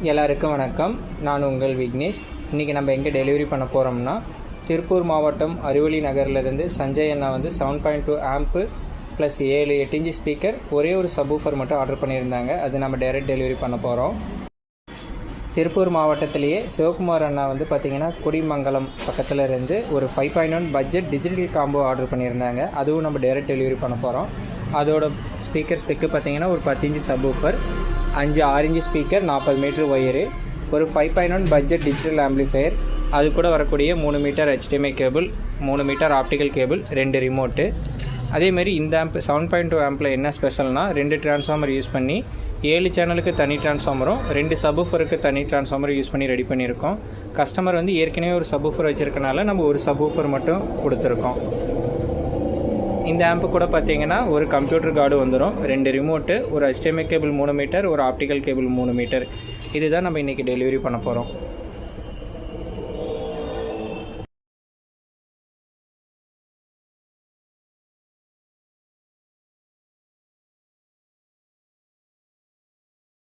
எல்லாருக்கும் வணக்கம். நான் உங்கள் விக்னேஷ். இன்றைக்கி நம்ம எங்கே டெலிவரி பண்ண போகிறோம்னா, திருப்பூர் மாவட்டம் அறிவொளி நகர்லேருந்து சஞ்சய் அண்ணா 7.2 ஆம்பு ப்ளஸ் 7-8 இன்ச்சு ஸ்பீக்கர், ஒரே ஒரு சப்வூஃபர் மட்டும் ஆர்டர் பண்ணியிருந்தாங்க. அது நம்ம டைரெக்ட் டெலிவரி பண்ண போகிறோம். திருப்பூர் மாவட்டத்திலேயே சிவகுமார் அண்ணா பார்த்திங்கன்னா குடிமங்கலம் பக்கத்தில் இருந்து ஒரு 5.1 பட்ஜெட் டிஜிட்டல் காம்போ ஆர்டர் பண்ணியிருந்தாங்க. அதுவும் நம்ம டைரெக்ட் டெலிவரி பண்ண போகிறோம். அதோட ஸ்பீக்கர் ஸ்பெக்கு பார்த்திங்கன்னா ஒரு 10 inch subwoofer, 5-6 inch speaker, 40 metre wire, ஒரு 5.1 பட்ஜெட் டிஜிட்டல் ஆம்பிளிஃபையர், அது கூட வரக்கூடிய 3 metre HDMI cable, 3 metre optical cable, 2 remote. அதேமாரி இந்த ஆம்ப் 7.2 ஆம்பில் என்ன ஸ்பெஷல்னால் 2 டிரான்ஸ்ஃபார்மர் யூஸ் பண்ணி 7 சேனலுக்கு தனி டிரான்ஸ்ஃபார்மரும் 2 சப்வூஃபருக்கு தனி டிரான்ஸ்ஃபார்மர் யூஸ் பண்ணி ரெடி பண்ணியிருக்கோம். கஸ்டமர் ஏற்கனவே ஒரு சப்வூஃபர் வச்சுருக்கனால நம்ம ஒரு சப்வூஃபர் மட்டும் கொடுத்துருக்கோம். இந்த ஆம்பு கூட பார்த்தீங்கன்னா ஒரு கம்ப்யூட்டர் கார்டு வந்துடும், 2 ரிமோட்டு, ஒரு HDMI கேபிள் 3 மீட்டர், ஒரு ஆப்டிக்கல் கேபிள் 3 மீட்டர். இதுதான் நம்ம இன்றைக்கி டெலிவரி பண்ண போகிறோம்.